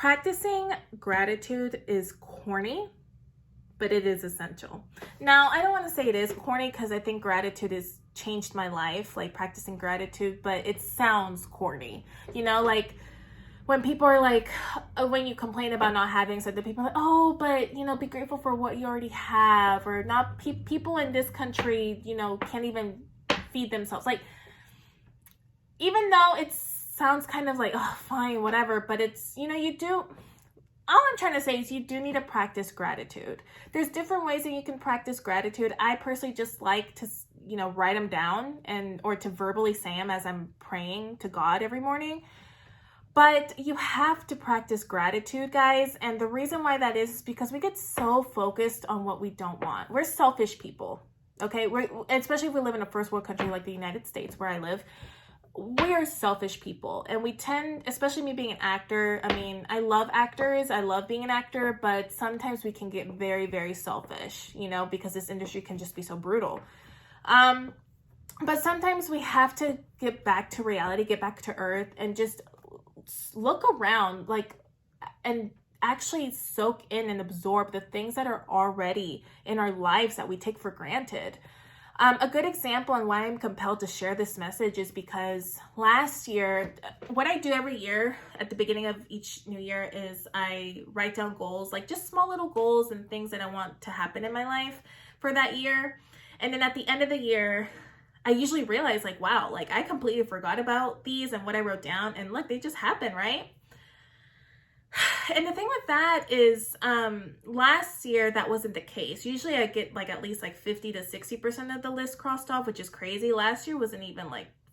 Practicing gratitude is corny, but it is essential. Now, I don't want to say it is corny because I think gratitude has changed my life, like practicing gratitude, but it sounds corny. Like when people are like, when you complain about not having something, people are like, oh, but, be grateful for what you already have, or not. People in this country, can't even feed themselves. Like, even though it sounds kind of like, oh, fine, whatever, but it's, you do. All I'm trying to say is you do need to practice gratitude. There's different ways that you can practice gratitude. I personally just like to, write them down or to verbally say them as I'm praying to God every morning. But you have to practice gratitude, guys. And the reason why that is because we get so focused on what we don't want. We're selfish people, okay? Especially if we live in a first world country like the United States, where I live. We are selfish people, and we tend, especially me being an actor, I love actors, I love being an actor, but sometimes we can get very, very selfish, because this industry can just be so brutal. But sometimes we have to get back to reality, get back to earth, and just look around, and actually soak in and absorb the things that are already in our lives that we take for granted. A good example on why I'm compelled to share this message is because last year, what I do every year at the beginning of each new year is I write down goals, like just small little goals and things that I want to happen in my life for that year. And then at the end of the year, I usually realize wow, I completely forgot about these and what I wrote down, and look, they just happen, right? And the thing with that is, last year, that wasn't the case. Usually I get at least 50 to 60% of the list crossed off, which is crazy. Last year wasn't even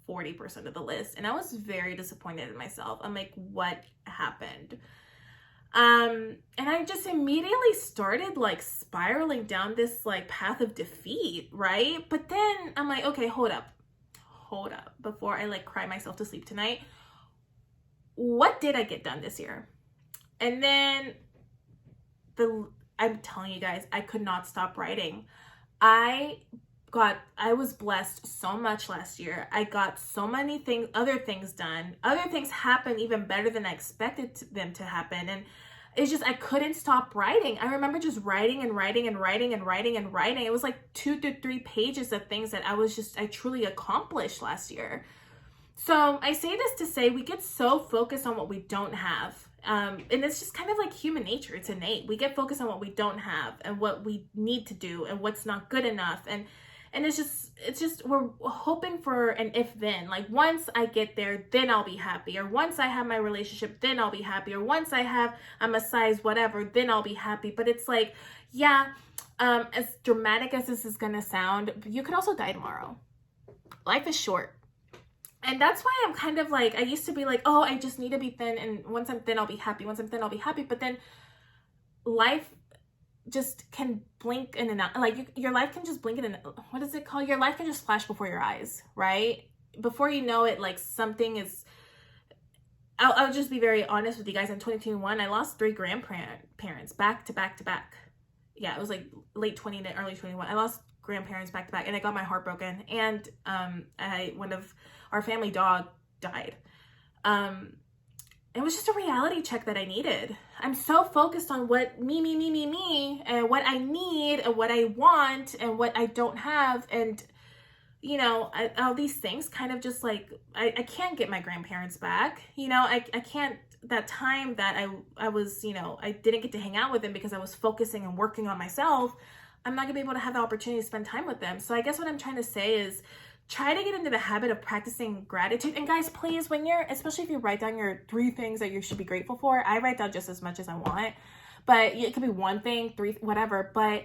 40% of the list. And I was very disappointed in myself. I'm like, what happened? And I just immediately started spiraling down this path of defeat, right? But then I'm like, okay, hold up. Before I cry myself to sleep tonight, what did I get done this year? And then I'm telling you guys, I could not stop writing. I was blessed so much last year. I got so many other things done. Other things happened even better than I expected them to happen. And it's just, I couldn't stop writing. I remember just writing and writing and writing and writing and writing. It was 2 to 3 pages of things that I truly accomplished last year. So I say this to say we get so focused on what we don't have. And it's just kind of human nature. It's innate. We get focused on what we don't have and what we need to do and what's not good enough. And it's just, we're hoping for an if then, once I get there, then I'll be happy. Or once I have my relationship, then I'll be happy. Or once I'm a size whatever, then I'll be happy. But it's as dramatic as this is going to sound, you could also die tomorrow. Life is short. And that's why I'm kind of I used to be oh, I just need to be thin. And once I'm thin, I'll be happy. Once I'm thin, I'll be happy. But then life just can blink in and out. Your life can just blink in and what is it called? Your life can just flash before your eyes, right? Before you know it, something is, I'll just be very honest with you guys. In 2021, I lost 3 grandparents back to back to back. Yeah, it was late 20 to early 21. I lost grandparents back to back, and I got my heart broken. And one of our family dog died. It was just a reality check that I needed. I'm so focused on what me, and what I need and what I want and what I don't have. And, all these things kind of just I can't get my grandparents back. I can't, that time that I was, I didn't get to hang out with them because I was focusing and working on myself. I'm not gonna be able to have the opportunity to spend time with them. So I guess what I'm trying to say is try to get into the habit of practicing gratitude. And guys, please, especially if you write down your 3 things that you should be grateful for, I write down just as much as I want, but it could be 1 thing, 3, whatever, but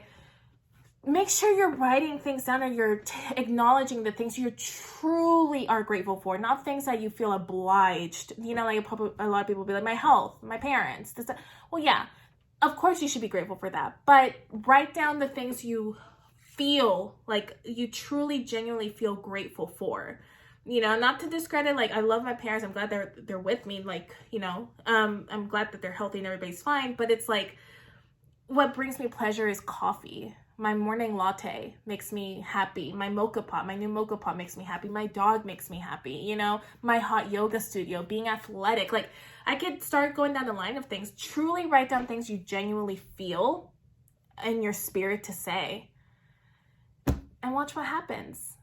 make sure you're writing things down, or you're acknowledging the things you truly are grateful for, not things that you feel obliged. A lot of people will be my health, my parents, this, that. Well, yeah, of course you should be grateful for that, but write down the things you feel you truly genuinely feel grateful for, not to discredit, I love my parents, I'm glad they're with me, I'm glad that they're healthy and everybody's fine, but it's what brings me pleasure is coffee. My morning latte makes me happy. My mocha pot, my new mocha pot makes me happy. My dog makes me happy. You know, my hot yoga studio, being athletic. Like, I could start going down the line of things. Truly write down things you genuinely feel in your spirit to say. And watch what happens.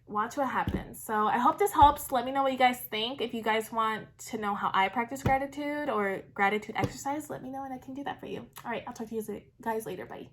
Watch what happens. So I hope this helps. Let me know what you guys think. If you guys want to know how I practice gratitude or gratitude exercise, let me know and I can do that for you. All right, I'll talk to you guys later. Bye.